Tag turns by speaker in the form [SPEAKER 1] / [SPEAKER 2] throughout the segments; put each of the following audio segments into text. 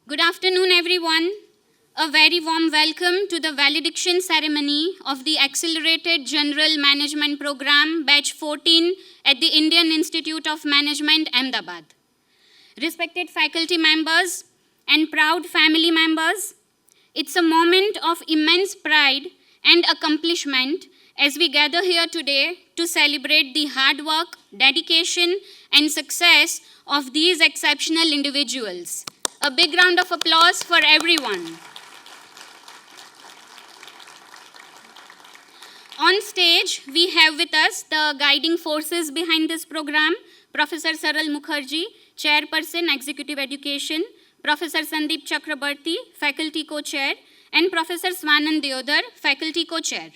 [SPEAKER 1] Good afternoon, everyone. A very warm welcome to the valediction ceremony of the Accelerated General Management Program, Batch 14 at the Indian Institute of Management, Ahmedabad. Respected faculty members and proud family members, it's a moment of immense pride and accomplishment as we gather here today to celebrate the hard work, dedication, and success of these exceptional individuals. A big round of applause for everyone. On stage, we have with us the guiding forces behind this program, Professor Saral Mukherjee, Chairperson, Executive Education, Professor Sandeep Chakrabarti, Faculty Co-Chair, and Professor Swanand Deodhar, Faculty Co-Chair.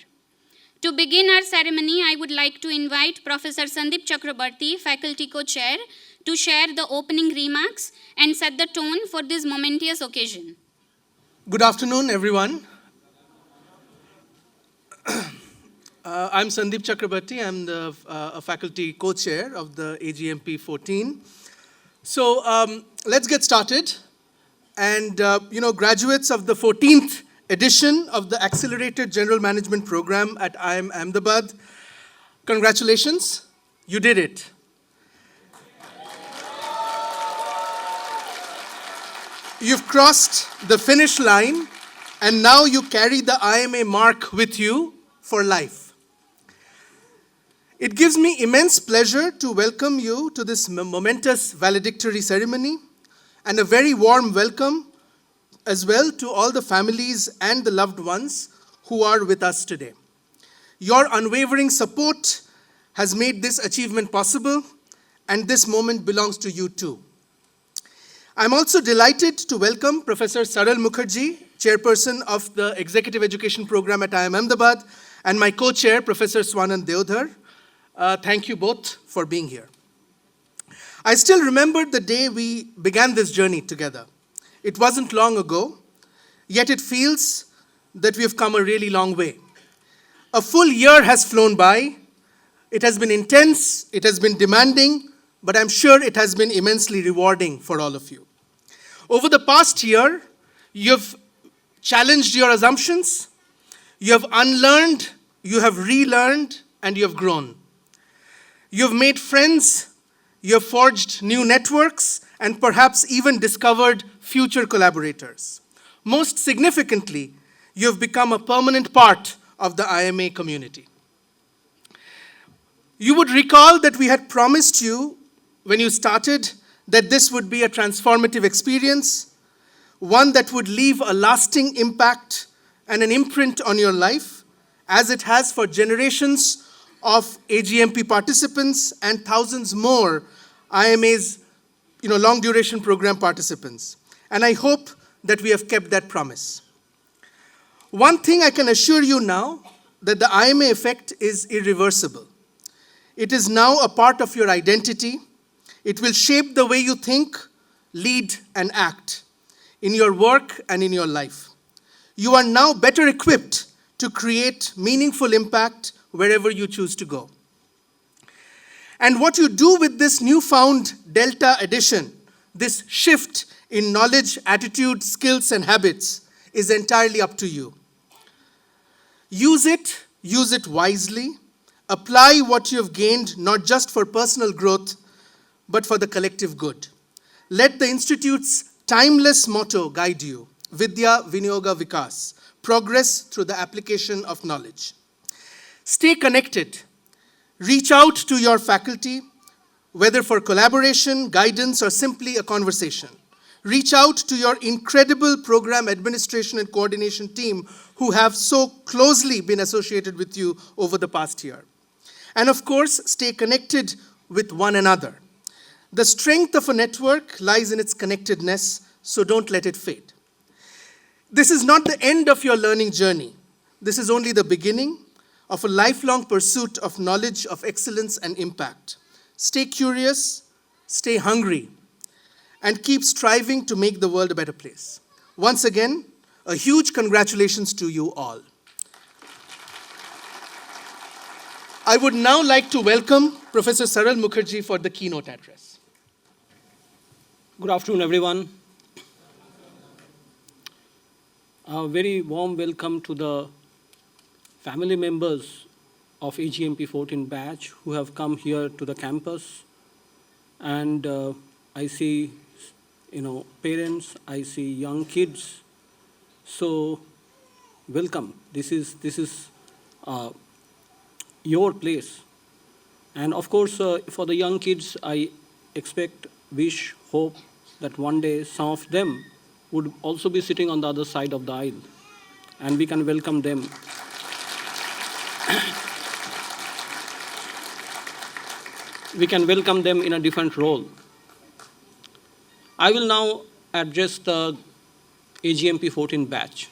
[SPEAKER 1] To begin our ceremony, I would like to invite Professor Sandeep Chakrabarti, Faculty Co-Chair, to share the opening remarks and set the tone for this momentous occasion.
[SPEAKER 2] Good afternoon, everyone. I'm Sandeep Chakrabarti. I'm the faculty co-chair of the AGMP 14. So let's get started. And, graduates of the 14th edition of the Accelerated General Management Program at IIM Ahmedabad, congratulations, you did it. You've crossed the finish line, and now you carry the IMA mark with you for life. It gives me immense pleasure to welcome you to this momentous valedictory ceremony, and a very warm welcome as well to all the families and the loved ones who are with us today. Your unwavering support has made this achievement possible, and this moment belongs to you too. I'm also delighted to welcome Professor Saral Mukherjee, Chairperson of the Executive Education Program at IIM Ahmedabad, and my co-chair, Professor Swanand Deodhar. Thank you both for being here. I still remember the day we began this journey together. It wasn't long ago, yet it feels that we have come a really long way. A full year has flown by. It has been intense, it has been demanding, but I'm sure it has been immensely rewarding for all of you. Over the past year, you've challenged your assumptions, you have unlearned, you have relearned, and you have grown. You've made friends, you have forged new networks, and perhaps even discovered future collaborators. Most significantly, you have become a permanent part of the IMA community. You would recall that we had promised you when you started that this would be a transformative experience, one that would leave a lasting impact and an imprint on your life, as it has for generations of AGMP participants and thousands more IMA's long duration program participants. And I hope that we have kept that promise. One thing I can assure you now, that the IMA effect is irreversible. It is now a part of your identity. It will shape the way you think, lead, and act in your work and in your life. You are now better equipped to create meaningful impact wherever you choose to go. And what you do with this newfound Delta addition, this shift in knowledge, attitude, skills, and habits, is entirely up to you. Use it wisely. Apply what you have gained, not just for personal growth, but for the collective good. Let the Institute's timeless motto guide you, Vidya Vinyoga Vikas, progress through the application of knowledge. Stay connected. Reach out to your faculty, whether for collaboration, guidance, or simply a conversation. Reach out to your incredible program administration and coordination team who have so closely been associated with you over the past year. And of course, stay connected with one another. The strength of a network lies in its connectedness, so don't let it fade. This is not the end of your learning journey. This is only the beginning of a lifelong pursuit of knowledge, of excellence, and impact. Stay curious, stay hungry, and keep striving to make the world a better place. Once again, a huge congratulations to you all. I would now like to welcome Professor Saral Mukherjee for the keynote address.
[SPEAKER 3] Good afternoon, everyone. A very warm welcome to the family members of AGMP 14 batch who have come here to the campus. And I see, parents, I see young kids. So welcome. This is your place. And of course, for the young kids, I expect, wish, hope that one day some of them would also be sitting on the other side of the aisle, and we can welcome them. We can welcome them in a different role. I will now address the AGMP 14 batch.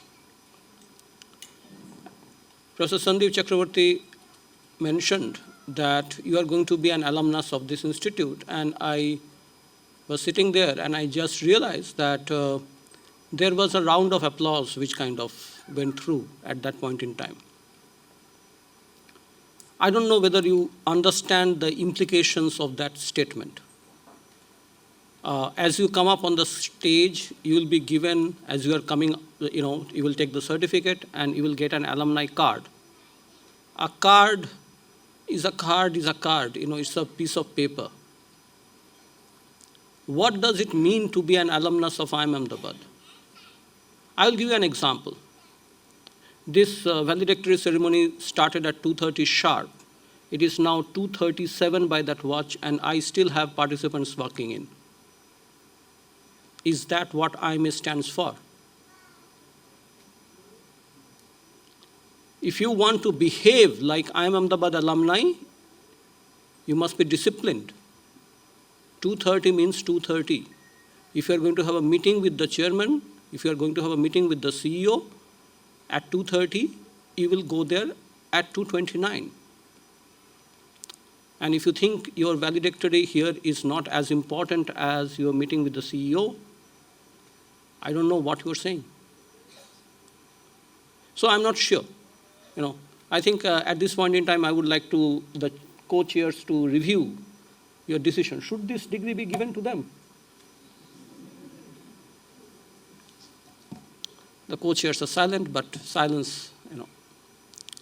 [SPEAKER 3] Professor Sandeep Chakravarti mentioned that you are going to be an alumnus of this institute, and I was sitting there and I just realized that there was a round of applause which kind of went through at that point in time. I don't know whether you understand the implications of that statement. As you come up on the stage, you will be given, as you are coming, you will take the certificate and you will get an alumni card. A card is a card is a card, it's a piece of paper. What does it mean to be an alumnus of IIM Ahmedabad? I will give you an example. This valedictory ceremony started at 2:30 sharp. It is now 2:37 by that watch, and I still have participants walking in. Is that what IIMA stands for? If you want to behave like IIM Ahmedabad alumni, you must be disciplined. 2:30 means 2:30. If you are going to have a meeting with the chairman, if you are going to have a meeting with the CEO at 2:30, you will go there at 2:29. And if you think your valedictory here is not as important as your meeting with the CEO, I don't know what you're saying. So I'm not sure. I think at this point in time, I would like the co-chairs to review your decision. Should this degree be given to them? The co-chairs are silent, but silence,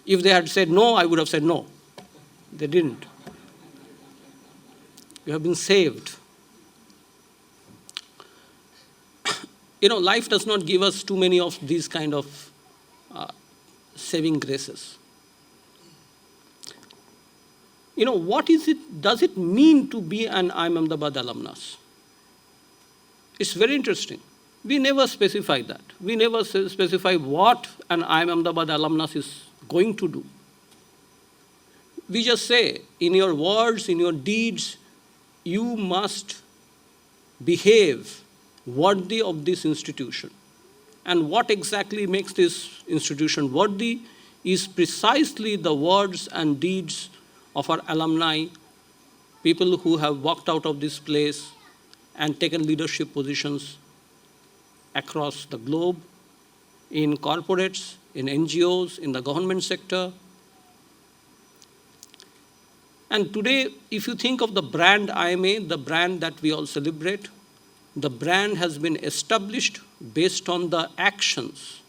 [SPEAKER 3] If they had said no, I would have said no. They didn't. You have been saved. Life does not give us too many of these kind of saving graces. What does it mean to be an IIM Ahmedabad alumnus? It's very interesting. We never specify that. We never specify what an IIM Ahmedabad alumnus is going to do. We just say, in your words, in your deeds, you must behave worthy of this institution. And what exactly makes this institution worthy is precisely the words and deeds of our alumni, people who have walked out of this place and taken leadership positions across the globe, in corporates, in NGOs, in the government sector. And today, if you think of the brand IIMA, the brand that we all celebrate, the brand has been established based on the actions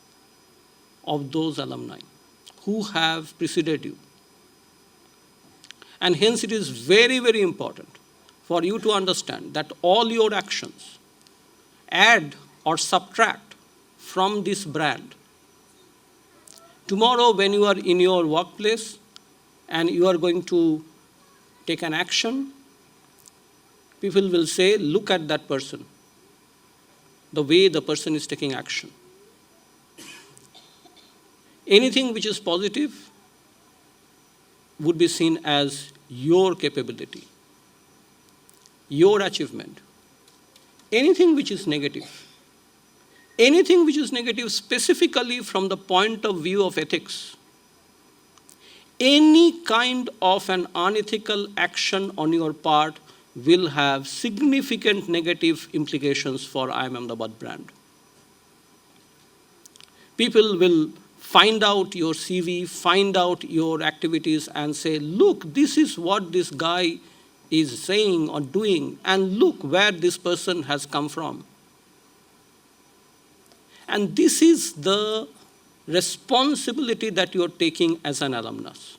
[SPEAKER 3] of those alumni who have preceded you. And hence it is very, very important for you to understand that all your actions add or subtract from this brand. Tomorrow, when you are in your workplace and you are going to take an action, people will say, look at that person, the way the person is taking action. Anything which is positive would be seen as your capability, your achievement. Anything which is negative specifically from the point of view of ethics, any kind of an unethical action on your part will have significant negative implications for IIM Ahmedabad brand. People will find out your CV, find out your activities and say, look, this is what this guy is saying or doing, and look where this person has come from. And this is the responsibility that you are taking as an alumnus.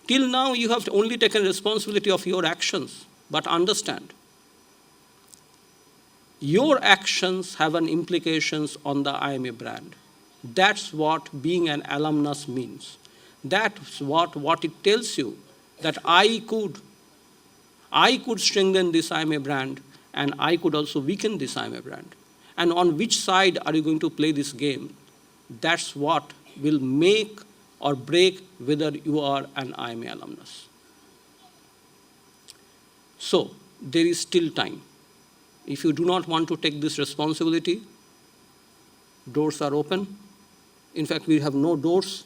[SPEAKER 3] Till now, you have only taken responsibility of your actions, but understand, your actions have an implications on the IMA brand. That's what being an alumnus means. That's what it tells you, that I could strengthen this IMA brand, and I could also weaken this IMA brand. And on which side are you going to play this game? That's what will make or break whether you are an IMA alumnus. So, there is still time. If you do not want to take this responsibility, doors are open. In fact, we have no doors.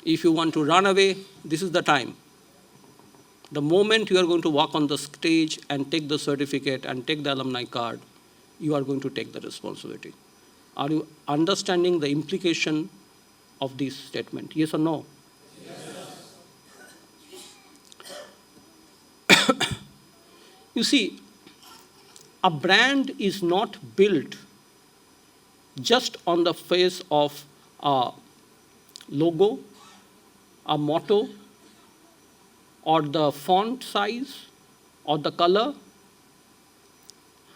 [SPEAKER 3] If you want to run away, this is the time. The moment you are going to walk on the stage and take the certificate and take the alumni card, you are going to take the responsibility. Are you understanding the implication of this statement? Yes or no? Yes. You see, a brand is not built just on the face of a logo, a motto, or the font size, or the color.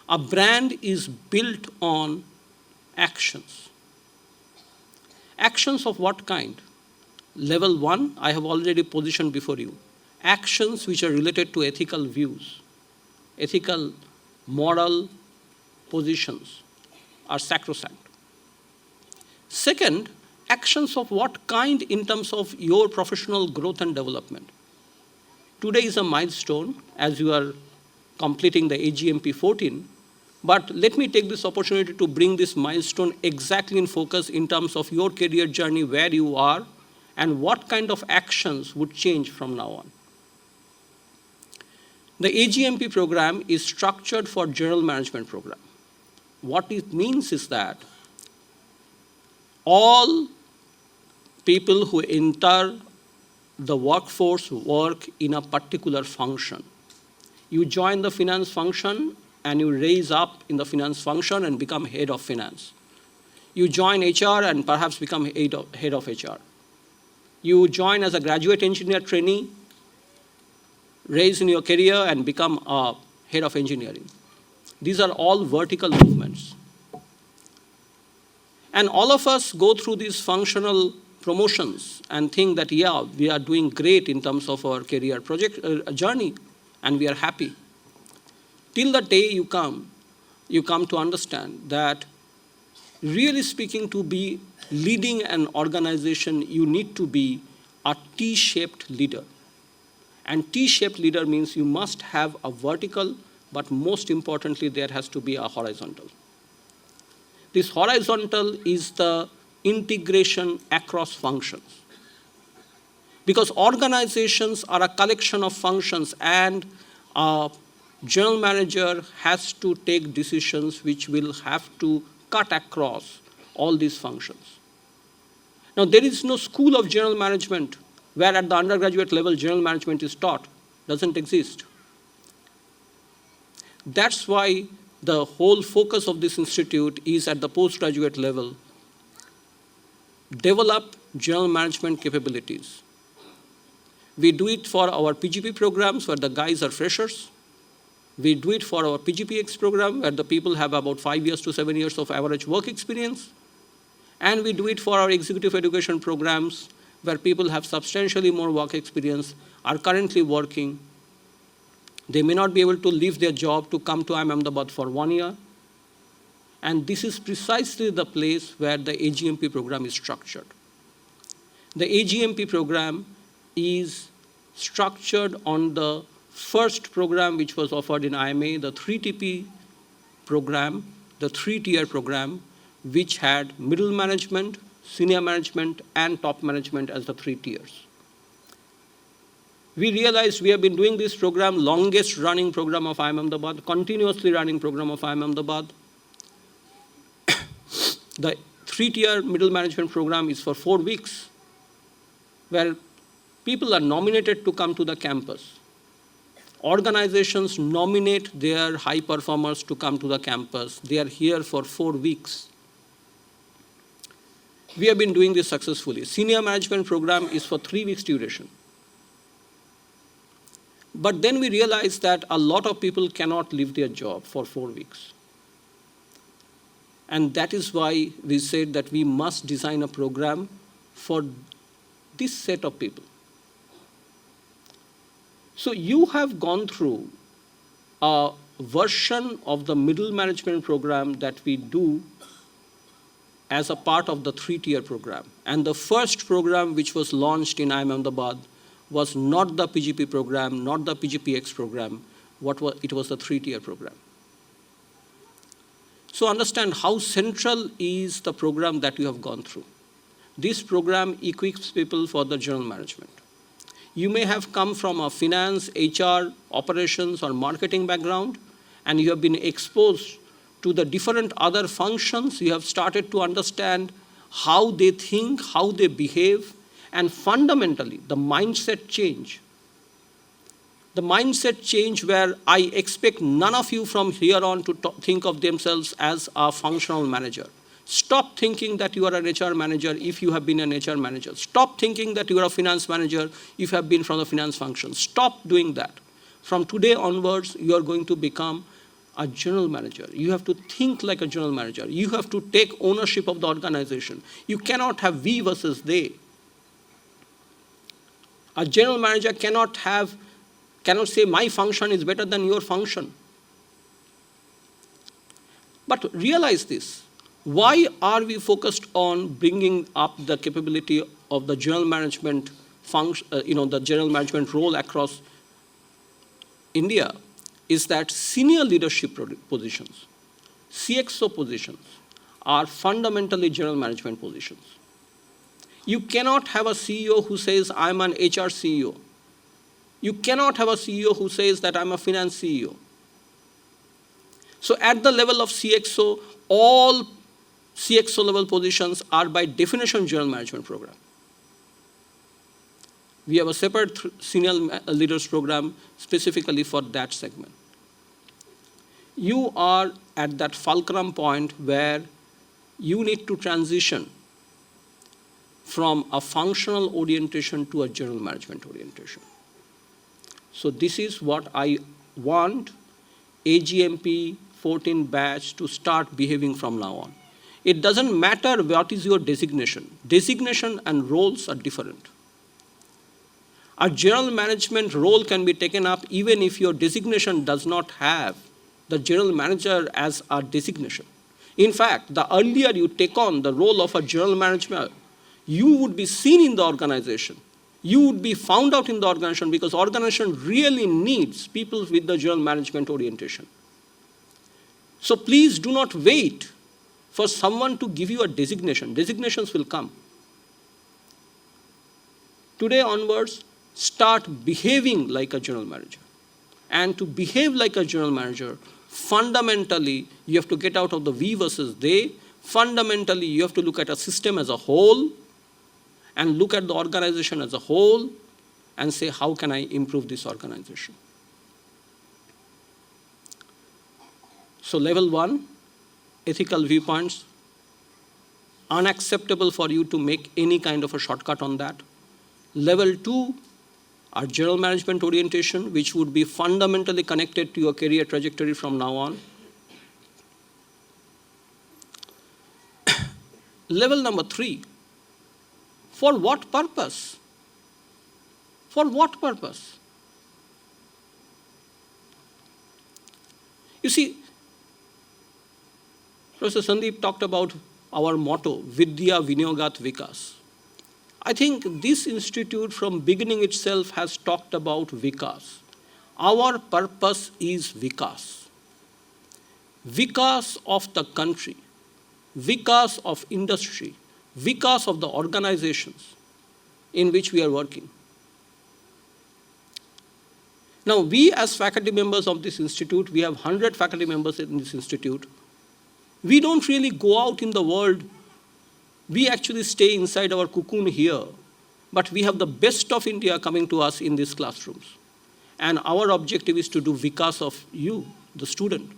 [SPEAKER 3] A brand is built on actions. Actions of what kind? Level 1, I have already positioned before you. Actions which are related to ethical views, ethical, moral positions are sacrosanct. Second, actions of what kind in terms of your professional growth and development. Today is a milestone as you are completing the AGMP 14, but let me take this opportunity to bring this milestone exactly in focus in terms of your career journey, where you are, and what kind of actions would change from now on. The AGMP program is structured for general management program. What it means is that all people who enter the workforce work in a particular function. You join the finance function and you raise up in the finance function and become head of finance. You join HR and perhaps become head of HR. You join as a graduate engineer trainee, raise in your career and become a head of engineering. These are all vertical movements. And all of us go through these functional promotions and think that, yeah, we are doing great in terms of our career journey, and we are happy. Till the day you come to understand that, really speaking, to be leading an organization, you need to be a T-shaped leader. And T-shaped leader means you must have a vertical, but most importantly, there has to be a horizontal. This horizontal is the integration across functions. Because organizations are a collection of functions, and a general manager has to take decisions which will have to cut across all these functions. Now, there is no school of general management where at the undergraduate level general management is taught. Doesn't exist. That's why the whole focus of this institute is at the postgraduate level. Develop general management capabilities. We do it for our PGP programs where the guys are freshers. We do it for our PGPX program where the people have about 5 years to 7 years of average work experience. And we do it for our executive education programs where people have substantially more work experience, are currently working. They may not be able to leave their job to come to IIM Ahmedabad for 1 year. And this is precisely the place where the AGMP program is structured. The AGMP program is structured on the first program which was offered in IMA, the 3TP program, the 3-tier program, which had middle management, senior management, and top management as the 3 tiers. We realized we have been doing this program, longest running program of IIM Ahmedabad, continuously running program of IIM Ahmedabad. The 3-tier middle management program is for 4 weeks, where people are nominated to come to the campus. Organizations nominate their high performers to come to the campus. They are here for 4 weeks. We have been doing this successfully. Senior management program is for 3 weeks duration. But then we realized that a lot of people cannot leave their job for 4 weeks. And that is why we said that we must design a program for this set of people. So you have gone through a version of the middle management program that we do as a part of the 3-tier program. And the first program which was launched in IIM Ahmedabad was not the PGP program, not the PGPX program. It was the 3-tier program. So understand how central is the program that you have gone through. This program equips people for the general management. You may have come from a finance, HR, operations, or marketing background, and you have been exposed to the different other functions. You have started to understand how they think, how they behave, and fundamentally, the mindset change. The mindset change where I expect none of you from here on to think of themselves as a functional manager. Stop thinking that you are an HR manager if you have been an HR manager. Stop thinking that you are a finance manager if you have been from the finance function. Stop doing that. From today onwards, you are going to become a general manager. You have to think like a general manager. You have to take ownership of the organization. You cannot have we versus they. A general manager cannot say my function is better than your function. But realize this. Why are we focused on bringing up the capability of the general management function, the general management role across India? Is that senior leadership positions, CXO positions, are fundamentally general management positions. You cannot have a CEO who says, I'm an HR CEO. You cannot have a CEO who says that I'm a finance CEO. So at the level of CXO, all CXO level positions are by definition general management program. We have a separate senior leaders program specifically for that segment. You are at that fulcrum point where you need to transition from a functional orientation to a general management orientation. So this is what I want AGMP 14 batch to start behaving from now on. It doesn't matter what is your designation. Designation and roles are different. A general management role can be taken up even if your designation does not have the general manager as a designation. In fact, the earlier you take on the role of a general manager, you would be seen in the organization. You would be found out in the organization because organization really needs people with the general management orientation. So please do not wait for someone to give you a designation. Designations will come. Today onwards, start behaving like a general manager. And to behave like a general manager, fundamentally, you have to get out of the we versus they. Fundamentally, you have to look at a system as a whole and look at the organization as a whole and say, how can I improve this organization? So level 1, ethical viewpoints, unacceptable for you to make any kind of a shortcut on that. Level 2, our general management orientation, which would be fundamentally connected to your career trajectory from now on. Level number 3, for what purpose? For what purpose? You see, Professor Sandeep talked about our motto, Vidya Vinyogat Vikas. I think this institute from beginning itself has talked about Vikas. Our purpose is Vikas. Vikas of the country, Vikas of industry, Vikas of the organizations in which we are working. Now, we as faculty members of this institute, we have 100 faculty members in this institute. We don't really go out in the world. We actually stay inside our cocoon here. But we have the best of India coming to us in these classrooms. And our objective is to do vikas of you, the student,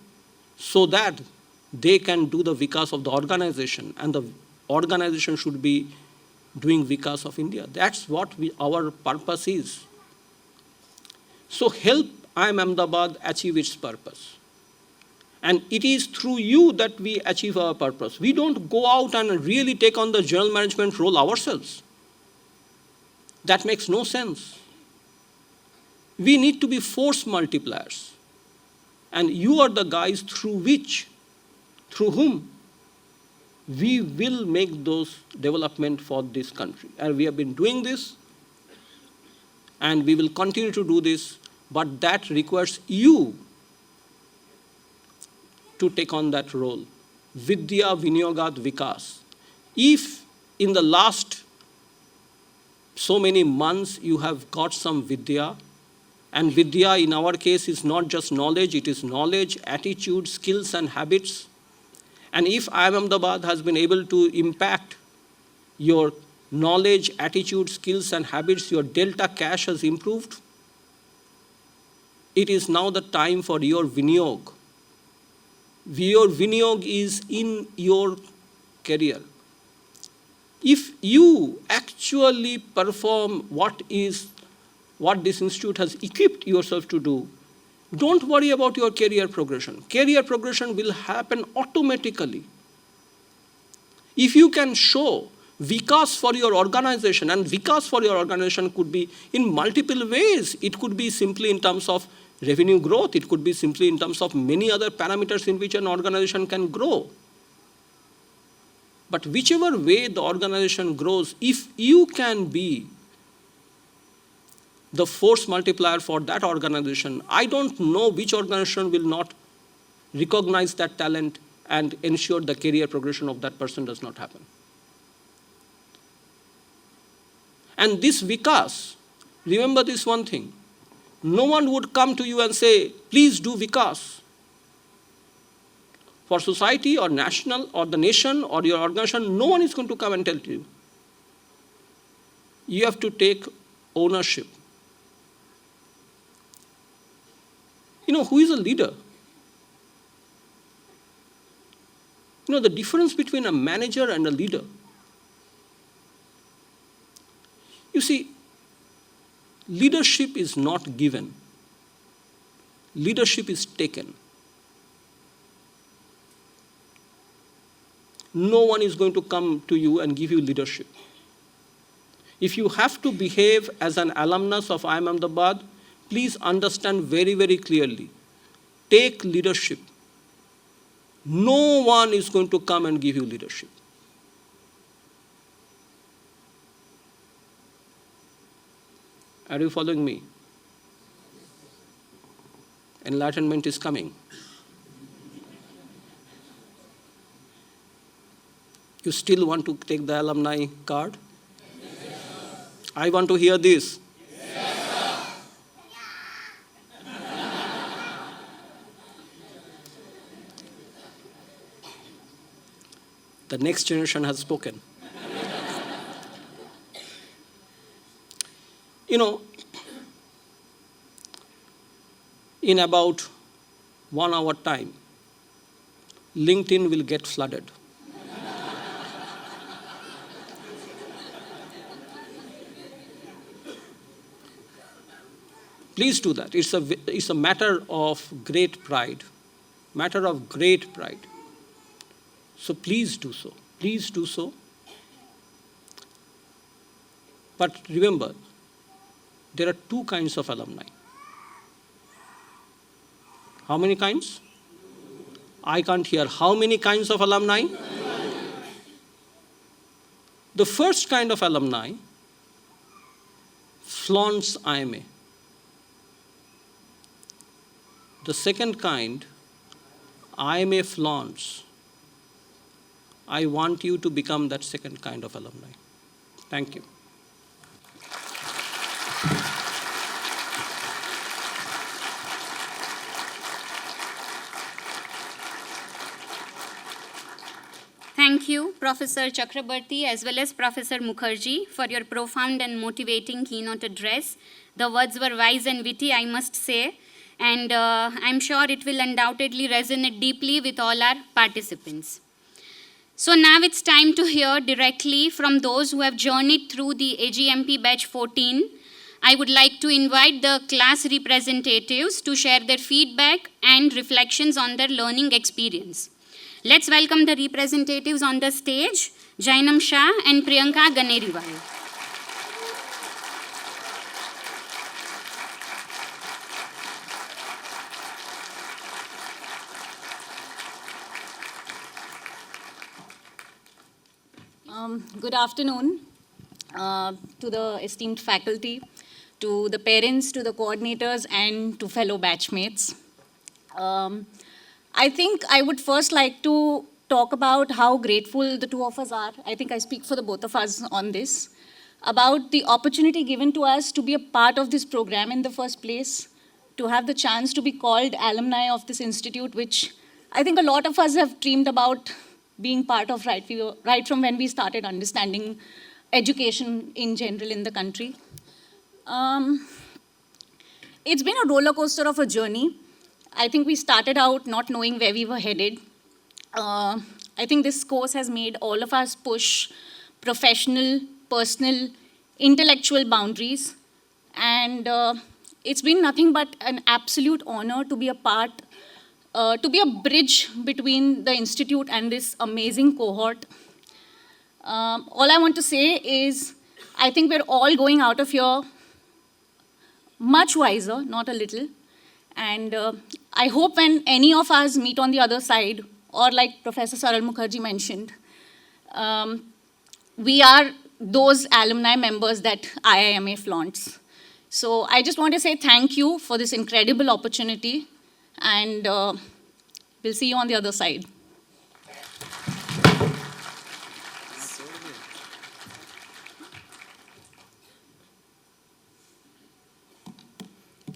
[SPEAKER 3] so that they can do the vikas of the organization, and the organization should be doing vikas of India. That's what our purpose is. So help IIM Ahmedabad achieve its purpose. And it is through you that we achieve our purpose. We don't go out and really take on the general management role ourselves. That makes no sense. We need to be force multipliers. And you are the guys through whom we will make those development for this country. And we have been doing this, and we will continue to do this, but that requires you to take on that role. Vidya Vinyogat Vikas. If in the last so many months you have got some Vidya, and Vidya in our case is not just knowledge, it is knowledge, attitude, skills and habits. And if IIM Ahmedabad has been able to impact your knowledge, attitude, skills and habits, your delta cash has improved, it is now the time for your Vinyog. Your Vinyog is in your career. If you actually perform what this institute has equipped yourself to do, don't worry about your career progression. Career progression will happen automatically. If you can show Vikas for your organization, and Vikas for your organization could be in multiple ways. It could be simply in terms of revenue growth. It could be simply in terms of many other parameters in which an organization can grow. But whichever way the organization grows, if you can be the force multiplier for that organization, I don't know which organization will not recognize that talent and ensure the career progression of that person does not happen. And this Vikas, remember this one thing, no one would come to you and say, please do Vikas. For society or national or the nation or your organization, no one is going to come and tell you. You have to take ownership. You know, who is a leader? You know, the difference between a manager and a leader. You see, leadership is not given. Leadership is taken. No one is going to come to you and give you leadership. If you have to behave as an alumnus of IIM Ahmedabad, please understand very, very clearly. Take leadership. No one is going to come and give you leadership. Are you following me? Enlightenment is coming. You still want to take the alumni card? Yes, I want to hear this. Yes, the next generation has spoken. You know, in about 1 hour time, LinkedIn will get flooded. Please do that. It's a matter of great pride. Matter of great pride. So please do so. Please do so. But remember, there are 2 kinds of alumni. How many kinds? I can't hear. How many kinds of alumni? The first kind of alumni flaunts IMA. The second kind, IMA flaunts. I want you to become that second kind of alumni. Thank you.
[SPEAKER 1] Thank you, Professor Chakrabarty, as well as Professor Mukherjee, for your profound and motivating keynote address. The words were wise and witty, I must say, and I'm sure it will undoubtedly resonate deeply with all our participants. So now it's time to hear directly from those who have journeyed through the AGMP Batch 14. I would like to invite the class representatives to share their feedback and reflections on their learning experience. Let's welcome the representatives on the stage, Jainam Shah and Priyanka Ganeriwal.
[SPEAKER 4] Good afternoon to the esteemed faculty, to the parents, to the coordinators, and to fellow batchmates. I think I would first like to talk about how grateful the two of us are. I think I speak for the both of us on this, about the opportunity given to us to be a part of this program in the first place, to have the chance to be called alumni of this institute, which I think a lot of us have dreamed about being part of right from when we started understanding education in general in the country. It's been a roller coaster of a journey. I think we started out not knowing where we were headed. I think this course has made all of us push professional, personal, intellectual boundaries. And it's been nothing but an absolute honor to be a part, to be a bridge between the institute and this amazing cohort. All I want to say is, I think we're all going out of here much wiser, not a little. And I hope when any of us meet on the other side, or like Professor Saral Mukherjee mentioned, we are those alumni members that IIMA flaunts. So I just want to say thank you for this incredible opportunity, and we'll see you on the other side.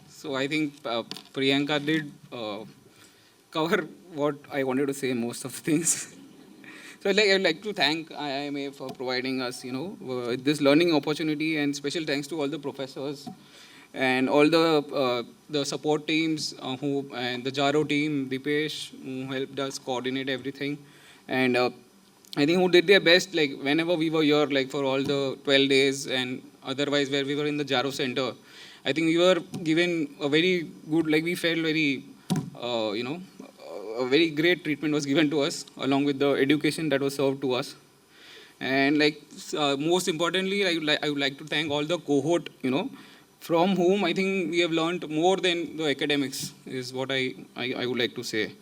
[SPEAKER 5] So I think Priyanka did cover what I wanted to say, most of the things. So I'd like to thank IIMA for providing us, this learning opportunity, and special thanks to all the professors and all the support teams and the Jaro team, Dipesh, who helped us coordinate everything, and I think who did their best, like whenever we were here, like for all the 12 days and otherwise where we were in the Jaro Center. I think we were given a very good, like we felt very, a very great treatment was given to us, along with the education that was served to us. And like most importantly, I would like to thank all the cohort, from whom I think we have learned more than the academics, is what I would like to say.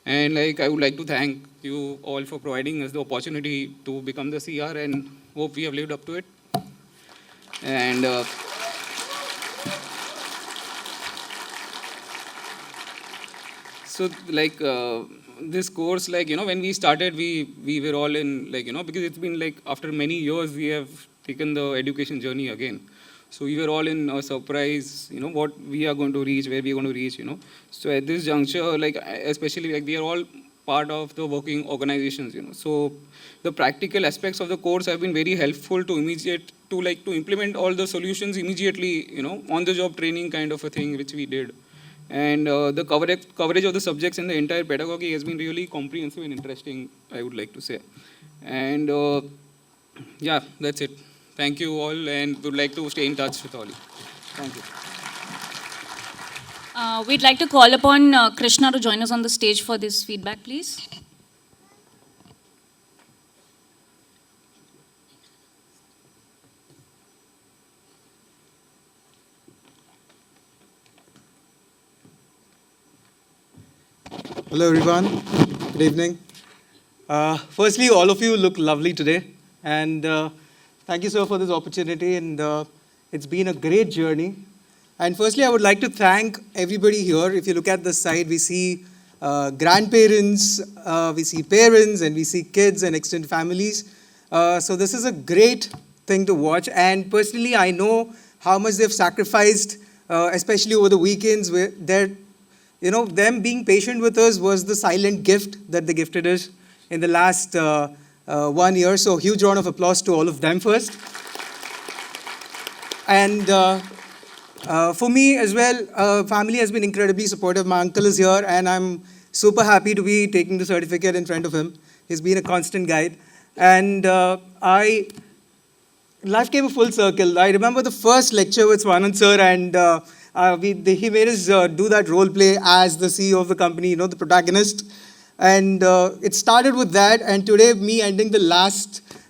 [SPEAKER 5] And like I would like to thank you all for providing us the opportunity to become the CR, and hope we have lived up to it. And so like this course, like, when we started, we were all in, like, because it's been like after many years we have taken the education journey again. So we were all in a surprise, what we are going to reach, where we are going to reach, So at this juncture, like especially like we are all part of the working organizations, So the practical aspects of the course have been very helpful to implement all the solutions immediately, on the job training kind of a thing which we did. And the coverage of the subjects in the entire pedagogy has been really comprehensive and interesting, I would like to say. And yeah, that's it. Thank you all, and would like to stay in touch with all you. Thank you.
[SPEAKER 4] We'd like to call upon Krishna to join us on the stage for this feedback, please.
[SPEAKER 6] Hello everyone, good evening. Firstly, all of you look lovely today, and thank you sir for this opportunity, and it's been a great journey. And firstly, I would like to thank everybody here. If you look at the side, we see grandparents, we see parents, and we see kids and extended families. So this is a great thing to watch, and personally I know how much they've sacrificed, especially over the weekends, where they're them being patient with us was the silent gift that they gifted us in the last 1 year. So huge round of applause to all of them first. And For me as well, family has been incredibly supportive. My uncle is here, and I'm super happy to be taking the certificate in front of him. He's been a constant guide. And life came a full circle. I remember the first lecture with Swanand sir, and he made us do that role play as the CEO of the company, the protagonist. And it started with that, and today, me ending the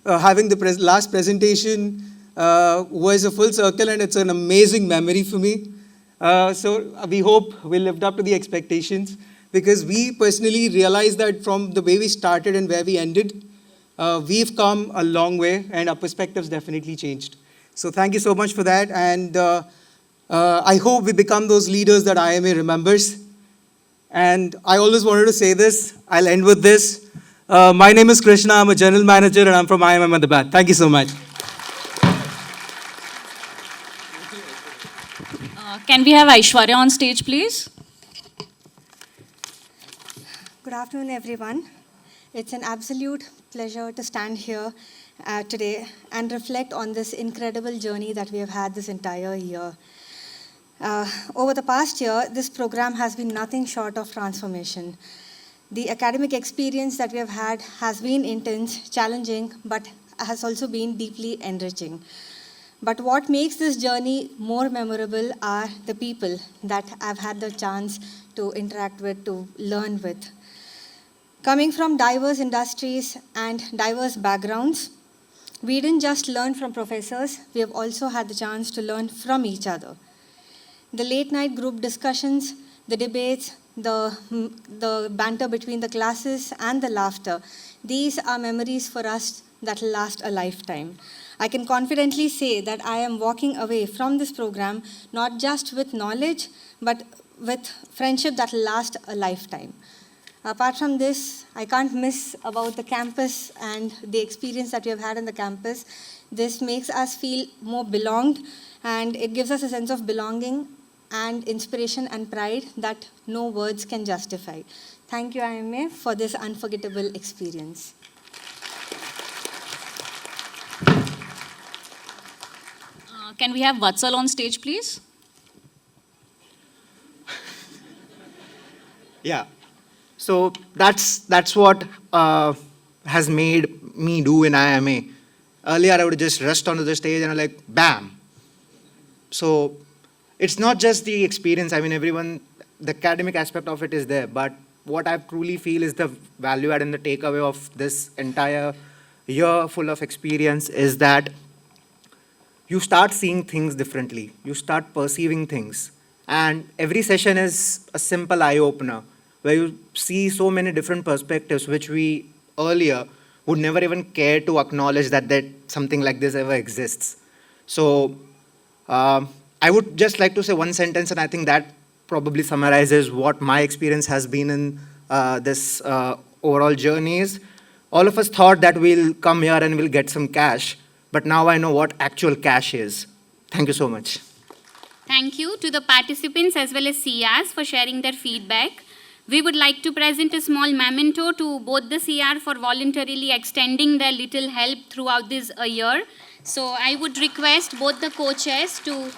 [SPEAKER 6] having the last presentation was a full circle, and it's an amazing memory for me. So we hope we lived up to the expectations, because we personally realized that from the way we started and where we ended, we've come a long way, and our perspectives definitely changed. So thank you so much for that, and I hope we become those leaders that IMA remembers. And I always wanted to say this. I'll end with this. My name is Krishna. I'm a general manager, and I'm from IMA Ahmedabad. Thank you so much.
[SPEAKER 4] Can we have Aishwarya on stage, please?
[SPEAKER 7] Good afternoon, everyone. It's an absolute pleasure to stand here today and reflect on this incredible journey that we have had this entire year. Over the past year, this program has been nothing short of transformation. The academic experience that we have had has been intense, challenging, but has also been deeply enriching. But what makes this journey more memorable are the people that I've had the chance to interact with, to learn with. Coming from diverse industries and diverse backgrounds, we didn't just learn from professors, we have also had the chance to learn from each other. The late night group discussions, the debates, the banter between the classes, and the laughter, these are memories for us that will last a lifetime. I can confidently say that I am walking away from this program not just with knowledge, but with friendship that will last a lifetime. Apart from this, I can't miss about the campus and the experience that we have had in the campus. This makes us feel more belonged, and it gives us a sense of belonging and inspiration and pride that no words can justify. Thank you, IMA, for this unforgettable experience.
[SPEAKER 4] Can we have Vatsal on stage, please?
[SPEAKER 8] Yeah. So that's what has made me do in IMA. Earlier, I would just rush onto the stage and I'm like, bam. So it's not just the experience. I mean, the academic aspect of it is there. But what I truly feel is the value add and the takeaway of this entire year full of experience is that you start seeing things differently. You start perceiving things. And every session is a simple eye-opener where you see so many different perspectives which we earlier would never even care to acknowledge that something like this ever exists. So I would just like to say one sentence, and I think that probably summarizes what my experience has been in this overall journey is. All of us thought that we'll come here and we'll get some cash, but now I know what actual cash is. Thank you so much.
[SPEAKER 1] Thank you to the participants as well as CRs for sharing their feedback. We would like to present a small memento to both the CR for voluntarily extending their little help throughout this year. So I would request both the co-chairs to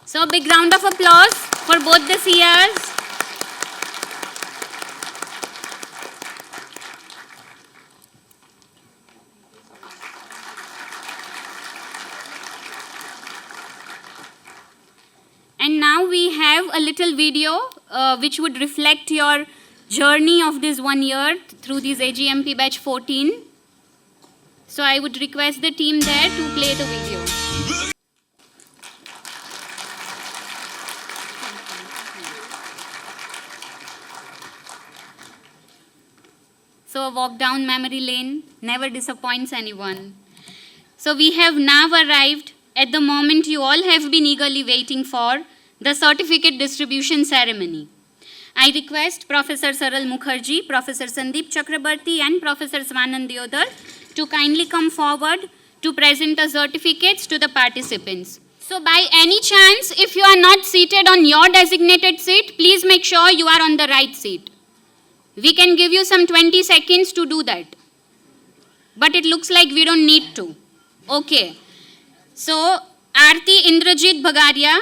[SPEAKER 1] So a big round of applause for both the CRs. And now we have a little video which would reflect your journey of this 1 year through this AGMP batch 14. So I would request the team there to play the video. So a walk down memory lane never disappoints anyone. So we have now arrived at the moment you all have been eagerly waiting for, the certificate distribution ceremony. I request Professor Saral Mukherjee, Professor Sandeep Chakrabarti and Professor Swanand Deodar to kindly come forward to present the certificates to the participants. So by any chance, if you are not seated on your designated seat, please make sure you are on the right seat. We can give you some 20 seconds to do that. But it looks like we don't need to. Okay. So, Aarti Indrajit Bagaria.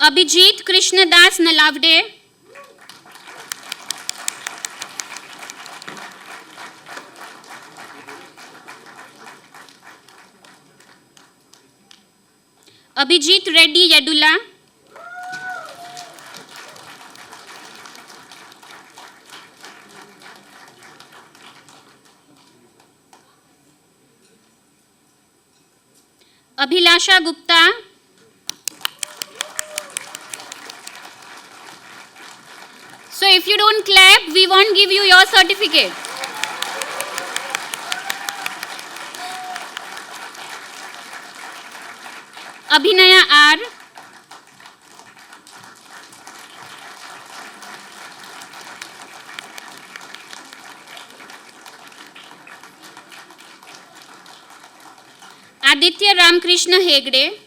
[SPEAKER 1] Abhijit Krishnadas Nalavde. Abhijit Reddy Yadula. Abhilasha Gupta. So if you don't clap, we won't give you your certificate. Abhinaya R. Aditya Ramkrishna Hegde.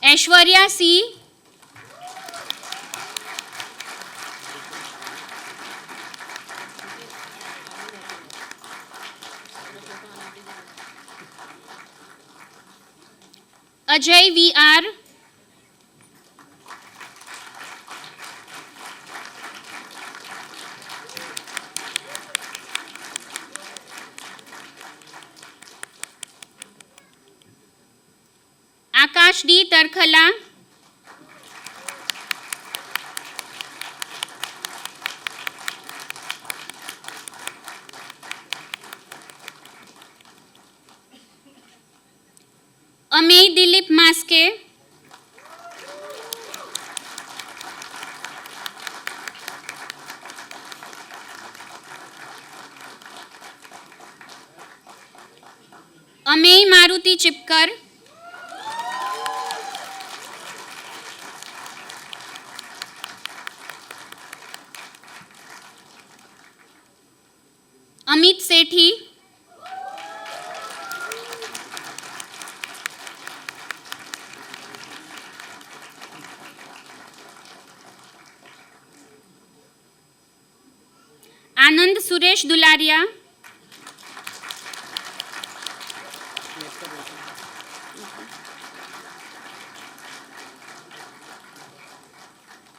[SPEAKER 1] Aishwarya C. Ajay VR. Akash D. Tarkhala. Amey Dilip Maske. Amey Maruti Chipkar. Amit Sethi. Anand Suresh Dularia.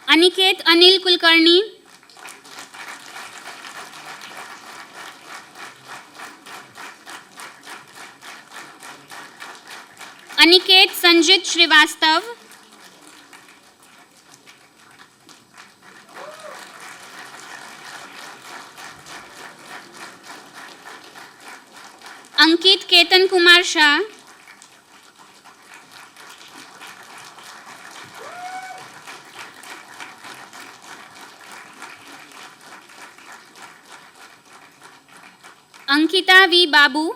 [SPEAKER 1] Aniket Anil Kulkarni. Aniket Sanjit Srivastav. Ankit Ketan Kumar Shah. Ankita V. Babu.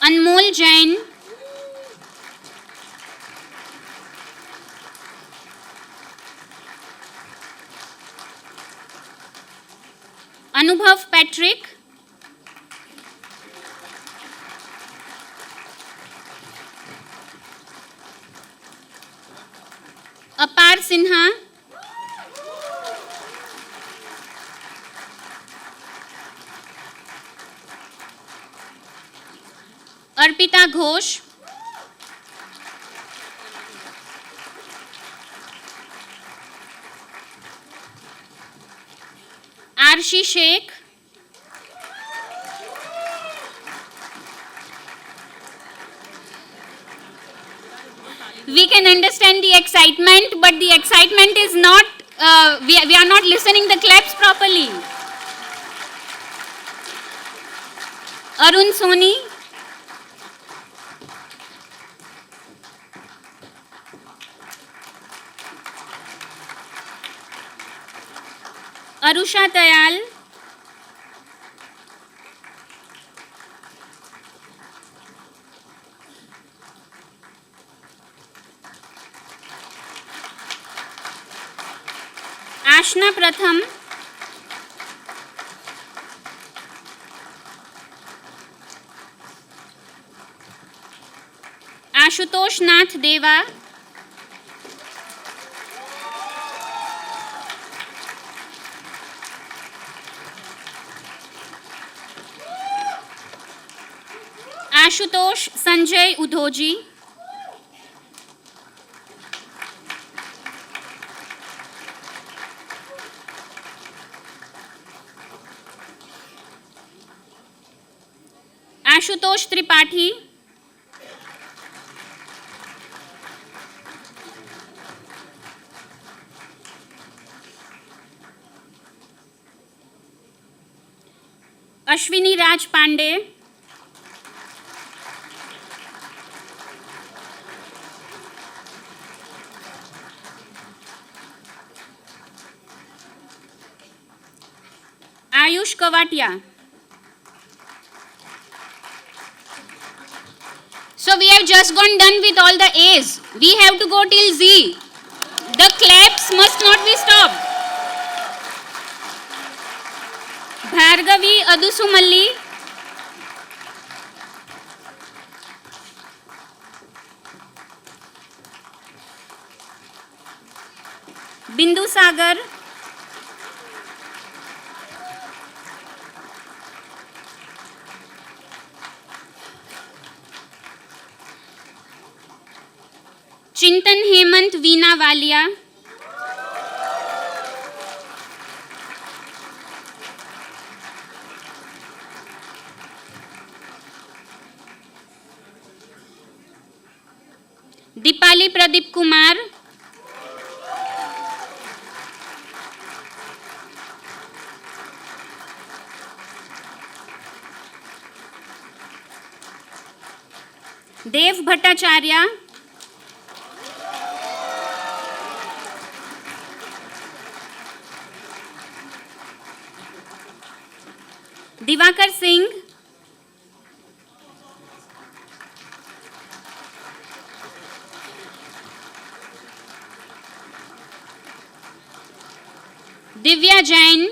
[SPEAKER 1] Anmol Jain. Anubhav Patrick. Apar Sinha. Arpita Ghosh. Arshi Sheikh. We can understand the excitement, but the excitement is not, we are not listening the claps properly. Arun Soni. Arusha Tayal, Ashna Pratham, Ashutosh Nath Deva, Ashutosh Sanjay Udhoji, Ashutosh Tripathi, Ashwini Raj Pandey, Ayush Kavatia. So we have just gone done with all the A's. We have to go till Z. The claps must not be stopped. Bhargavi Adusumalli, Bindu Sagar, Chintan Hemant Veena Walia, Dipali Pradeep Kumar, Dev Bhattacharya, Divakar Singh, Divya Jain,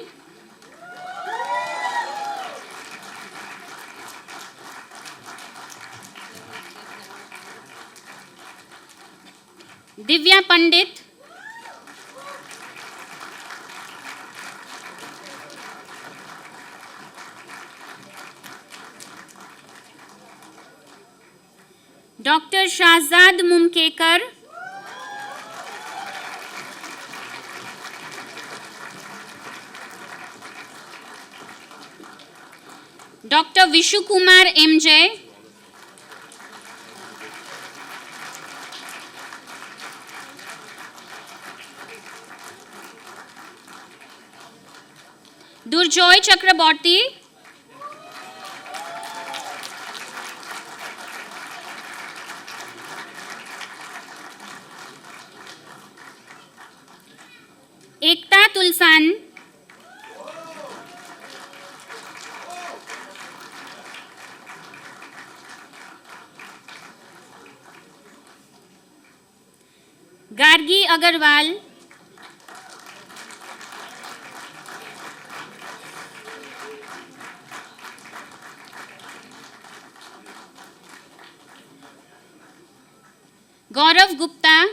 [SPEAKER 1] Divya Pandit, Dr. Shahzad Mumkekar, Dr. Vishu Kumar MJ, Durjoy Chakraborty, Ekta Tulsan, Gargi Agarwal, Gaurav Gupta,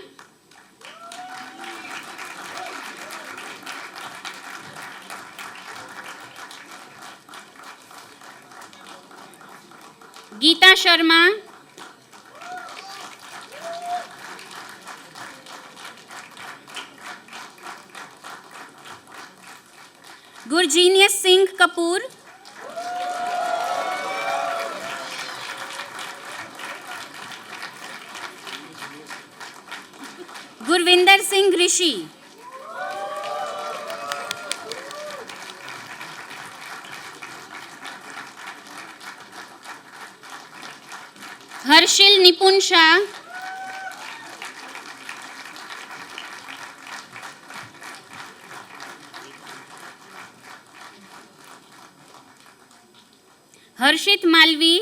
[SPEAKER 1] Geeta Sharma, Gurjenius Singh Kapoor, Gurvinder Singh Rishi, Harshil Nipun Shah, Harshit Malvi,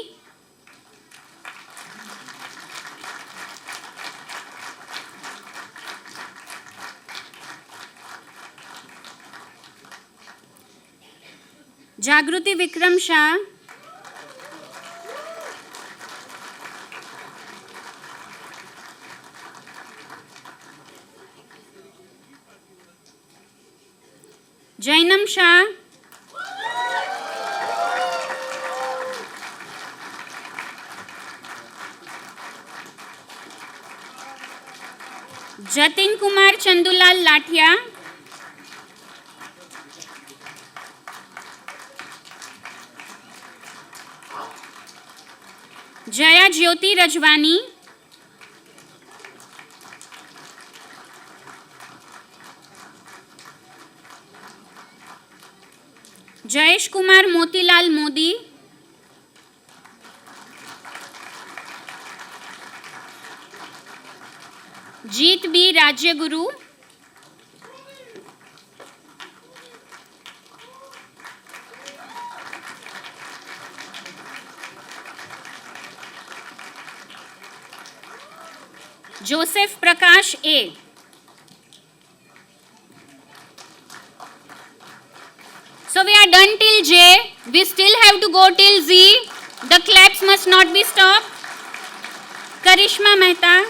[SPEAKER 1] Jagriti Vikram Shah, Jainam Shah, Jatin Kumar Chandulal Lathiya, Jaya Jyoti Rajwani, Jayesh Kumar Motilal Modi, Jeet B Rajyaguru, Joseph Prakash A, so we are done till J. We still have to go till Z. The claps must not be stopped. Karishma Mehta,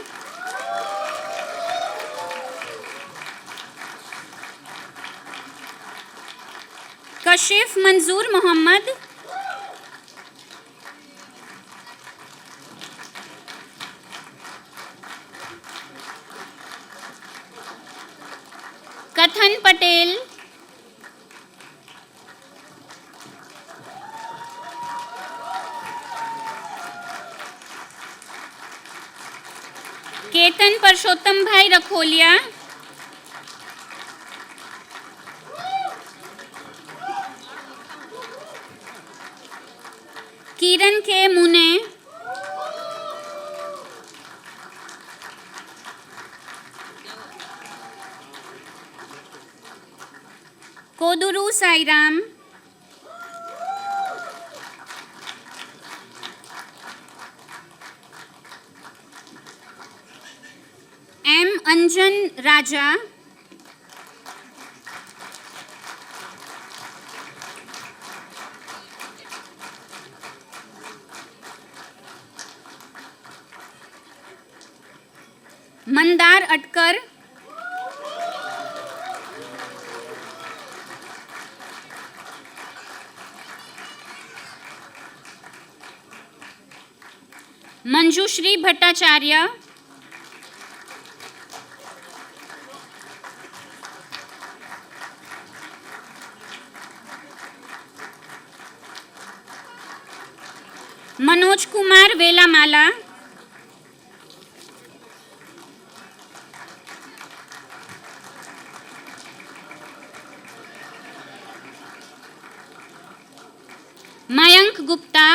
[SPEAKER 1] Kashif Manzoor Mohammed, Kathan Patel, Ketan Parshottam bhai Rakholiya, Kiran K Mune, Koduru Sairam, M Anjan Raja, Mandar Atkar, Manjushree Bhattacharya, Manoj Kumar Velamala, Mayank Gupta,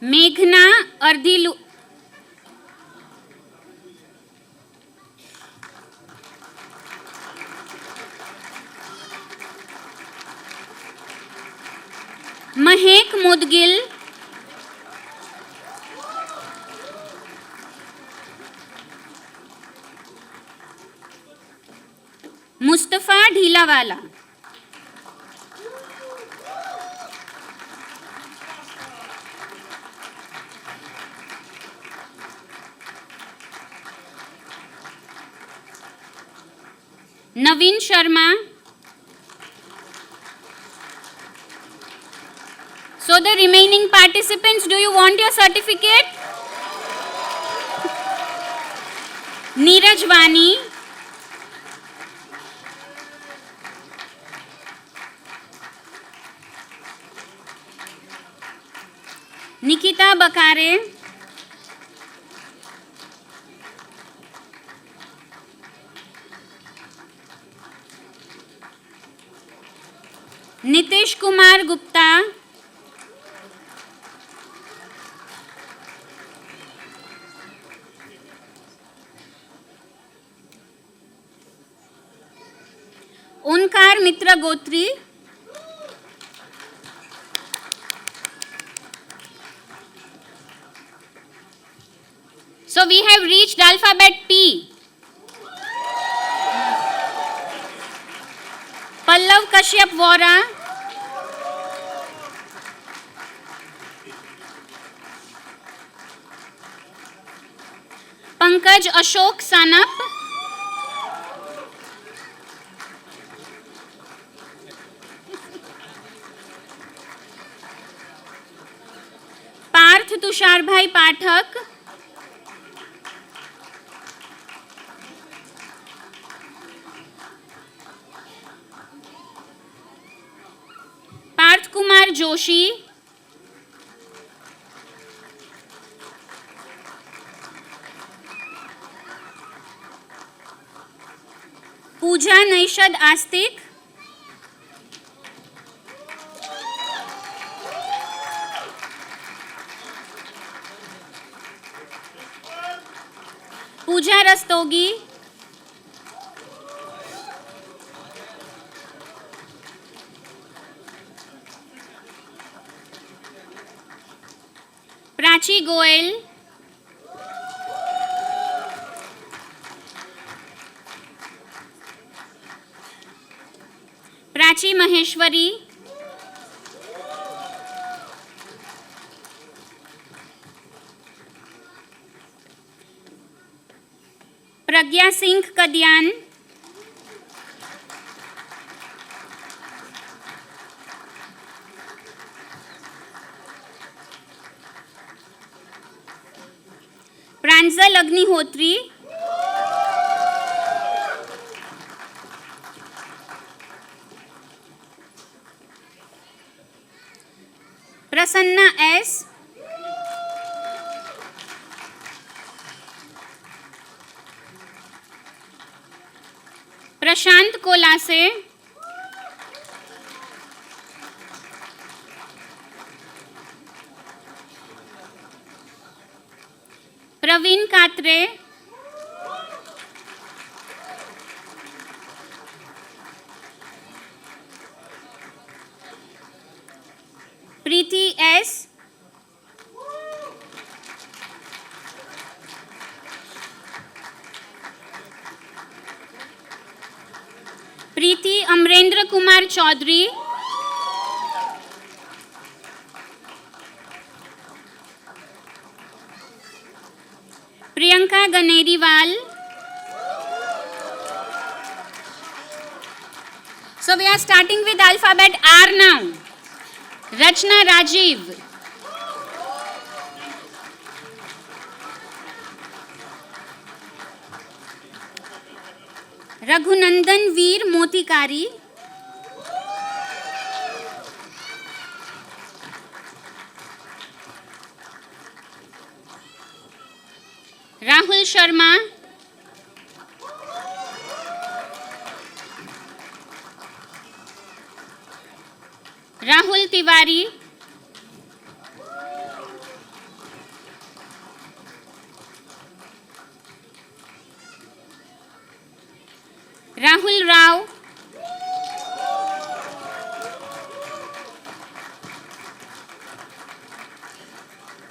[SPEAKER 1] मेघना अर्दिलु, महेक मुदगिल, मुस्तफा ढीलावाला, नवीन Sharma. So the remaining participants, do you want your certificate? Neeraj Vani, Nikita Bakare, Nitish Kumar Gupta, Onkar Mitra Gotri. So we have reached alphabet P. Pallav Kashyap Vora. Pankaj Ashok Sanap. Parth Tusharбhai Pathak. Parth Kumar Joshi. Pooja Naishad Astik. Pooja Rastogi. Prachi Goel. Prachi Maheshwari. Pragya Singh Kadian. Pranjal Agnihotri. Prasanna S. Prashant Kolase. Praveen Katre. Preeti S. Preeti Amrendra Kumar Chaudhary. Priyanka Ganeriwal. So we are starting with alphabet R now. Rachna Rajiv. Raghunandan Veer Motikari. Rahul Sharma. Rahul Tiwari. Rahul Rao.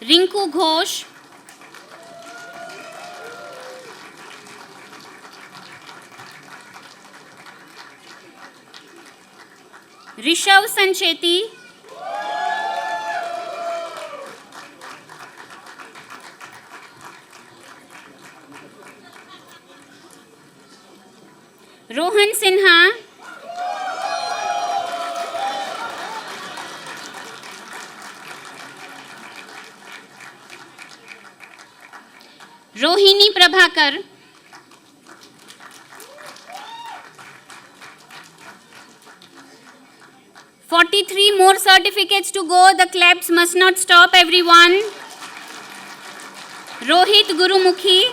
[SPEAKER 1] Rinku Ghosh. Rishav Sancheti. Rohan Sinha. Rohini Prabhakar. Forty-three more certificates to go. The claps must not stop, everyone. Rohit Gurumukhi.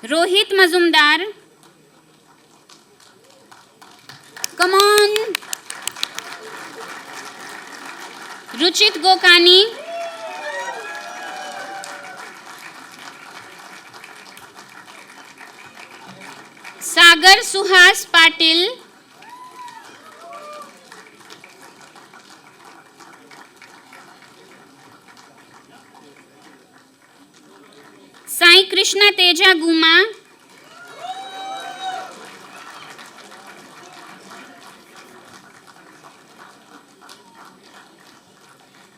[SPEAKER 1] Rohit Mazumdar. Come on. Ruchit Gokani. सागर सुहास पाटिल, साई कृष्णा तेजा गुमा,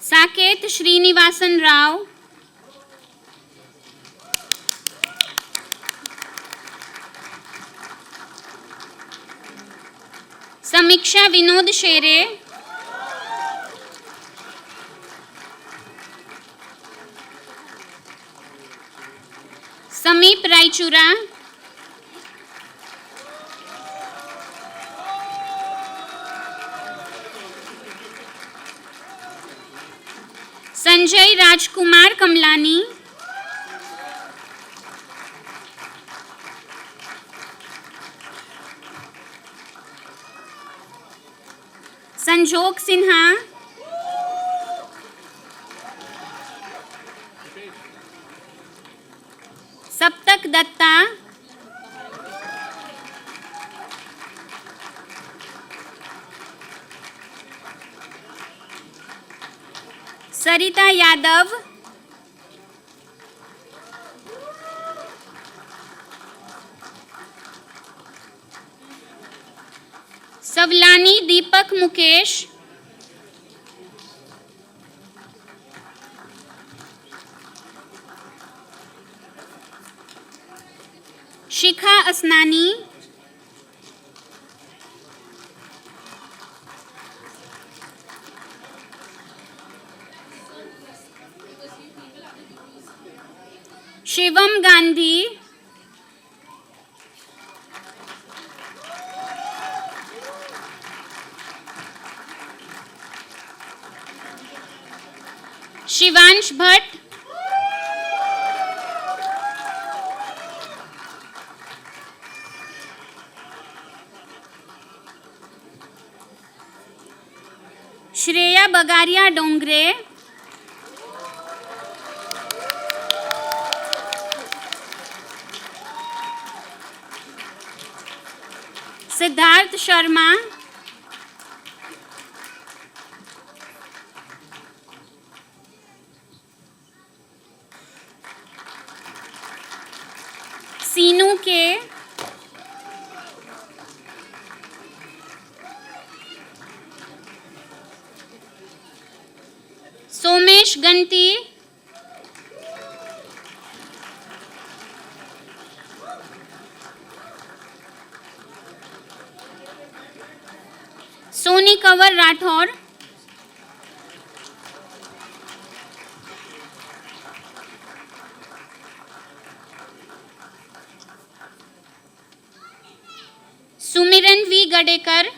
[SPEAKER 1] साकेत श्रीनिवासन राव, समीक्षा विनोद शेरे, समीप रायचूरा, संजय राजकुमार कमलानी, संजोग सिन्हा, सप्तक दत्ता, सरिता यादव, सवलानी दीपक मुकेश, शिखा असनानी, शिवम गांधी, शिवांश भट्ट, श्रेया बगारिया डोंगरे, सिद्धार्थ शर्मा, सीनू के, सोमेश गंती, सोनी कंवर राठौर, सुमिरन we Gadekar,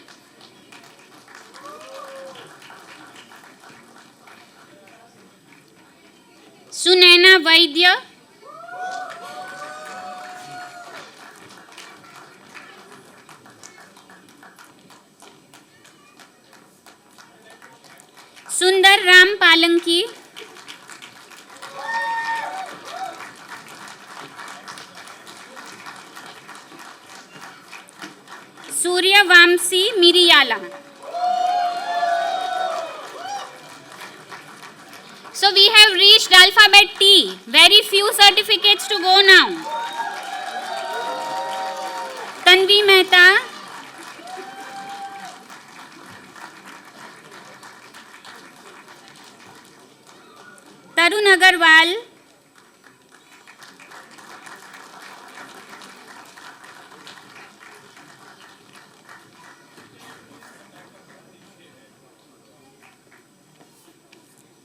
[SPEAKER 1] Sunaina वैद्य, सुंदर राम पालंकी, सूर्य Vamsi मिरियाला. So we have reached alphabet T. Very few certificates to go now. Tanvi Mehta, Tarun Agarwal,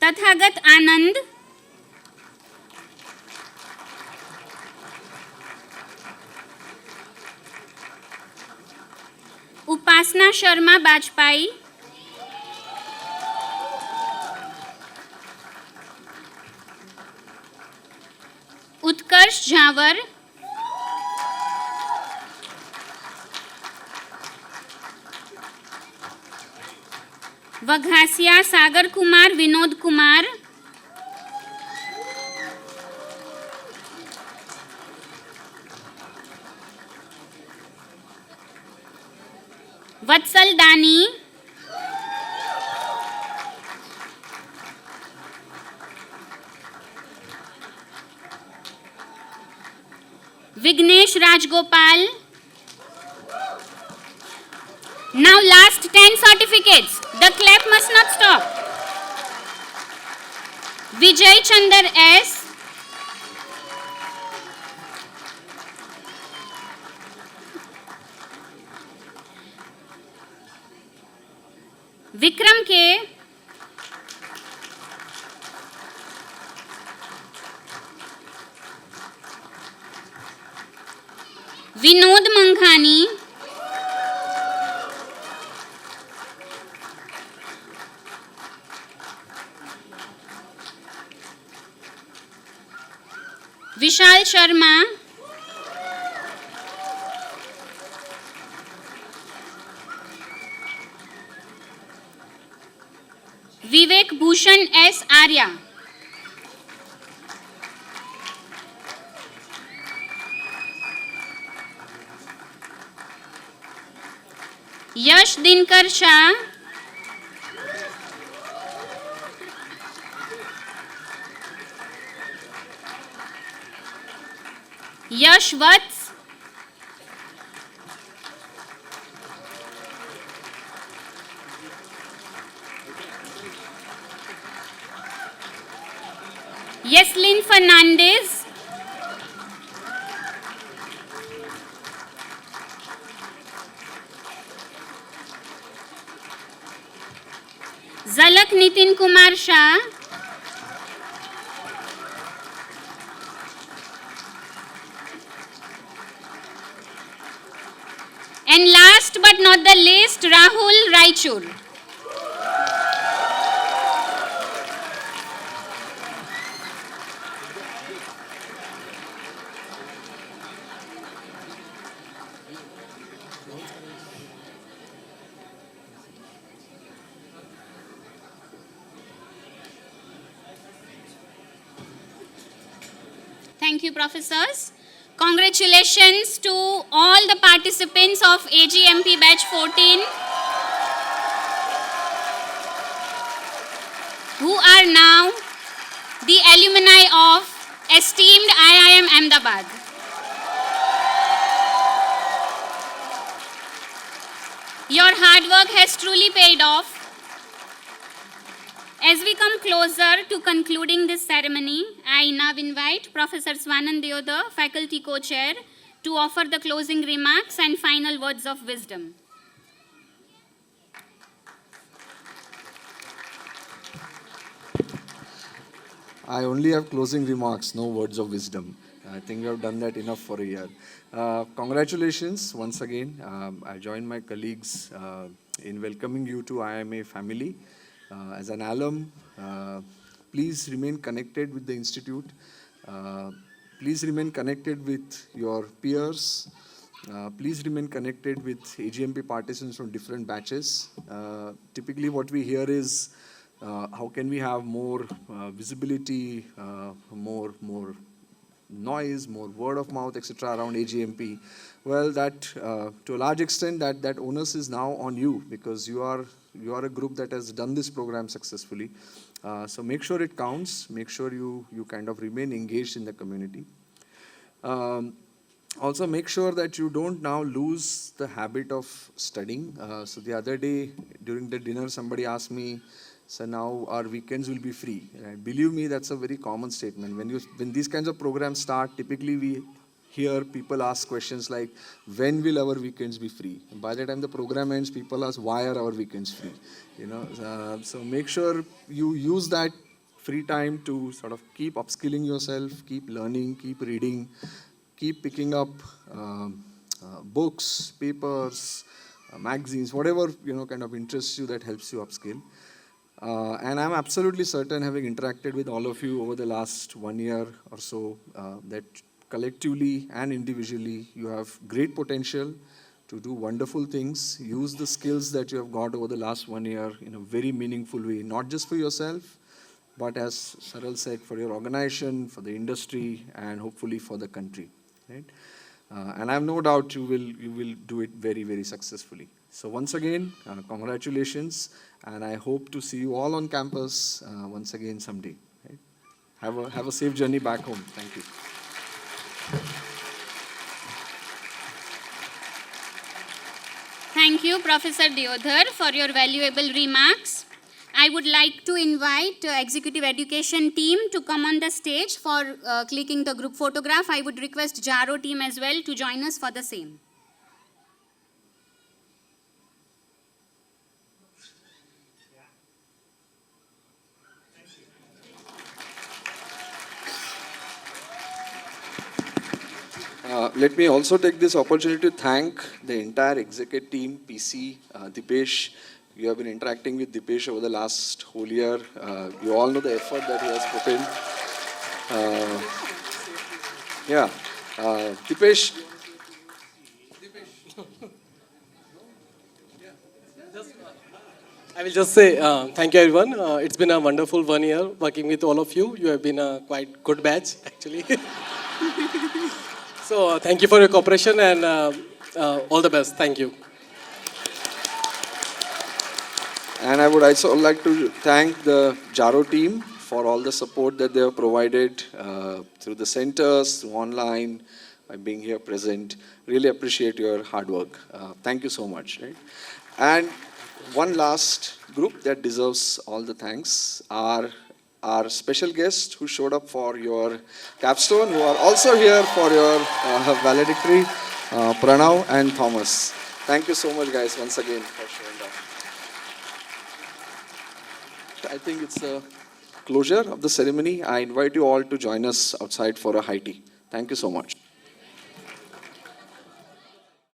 [SPEAKER 1] Tathagata Anand, Upasana Sharma Vajpayee, Utkarsh झावर, Vaghasiya Sagar Kumar Vinod Kumar, Vishal Dani, Vignesh Rajgopal. Now last 10 certificates. The clap must not stop. Vijay Chandar S, Vikram K, Vinod Manghani, Vishal Sharma, Vivek Bhushan S. Arya, Yash Dinkar Shah, Yash Vats, Yeslin Fernandez, Zalak Nitin Kumar Shah, and last but not the least, Rahul Raichur. Thank you, professors. Congratulations to all the participants of AGMP Batch 14 who are now the alumni of esteemed IIM Ahmedabad. Your hard work has truly paid off. As we come closer to concluding this ceremony, I now invite Professor Swanand Deodar, Faculty Co-Chair, to offer the closing remarks and final words of wisdom.
[SPEAKER 9] I only have closing remarks, no words of wisdom. I think we have done that enough for a year. Congratulations once again. I join my colleagues in welcoming you to IMA family. As an alum, please remain connected with the institute. Please remain connected with your peers. Please remain connected with AGMP participants from different batches. Typically what we hear is how can we have more visibility, more noise, more word of mouth, etc. around AGMP. Well, that to a large extent that onus is now on you, because you are a group that has done this program successfully. So make sure it counts. Make sure you kind of remain engaged in the community. Also make sure that you don't now lose the habit of studying. So the other day during the dinner, somebody asked me, so now our weekends will be free. Right? Believe me, that's a very common statement. When these kinds of programs start, typically we hear people ask questions like, when will our weekends be free? And by the time the program ends, people ask, why are our weekends free? You know, so make sure you use that free time to sort of keep upskilling yourself, keep learning, keep reading, keep picking up books, papers, magazines, whatever kind of interests you that helps you upskill. And I'm absolutely certain, having interacted with all of you over the last 1 year or so, that collectively and individually you have great potential to do wonderful things. Use the skills that you have got over the last 1 year in a very meaningful way, not just for yourself, but as Saral said, for your organization, for the industry, and hopefully for the country. Right? And I have no doubt you will do it very, very successfully. So once again, congratulations, and I hope to see you all on campus once again someday. Right? Have a safe journey back home. Thank you.
[SPEAKER 1] Thank you, Professor Deodhar, for your valuable remarks. I would like to invite Executive Education team to come on the stage for clicking the group photograph. I would request JARO team as well to join us for the same.
[SPEAKER 9] Let me also take this opportunity to thank the entire executive team, PC, Dipesh. You have been interacting with Dipesh over the last whole year. You all know the effort that he has put in. Dipesh.
[SPEAKER 10] I will just say thank you, everyone. It's been a wonderful 1 year working with all of you. You have been a quite good batch, actually. So thank you for your cooperation and all the best. Thank you.
[SPEAKER 9] And I would also like to thank the JARO team for all the support that they have provided through the centers, through online, by being here present. Really appreciate your hard work. Thank you so much. Right? And one last group that deserves all the thanks are our special guests who showed up for your capstone, who are also here for your valedictory, Pranav and Thomas. Thank you so much, guys, once again for showing up. I think it's the closure of the ceremony. I invite you all to join us outside for a high tea. Thank you so much.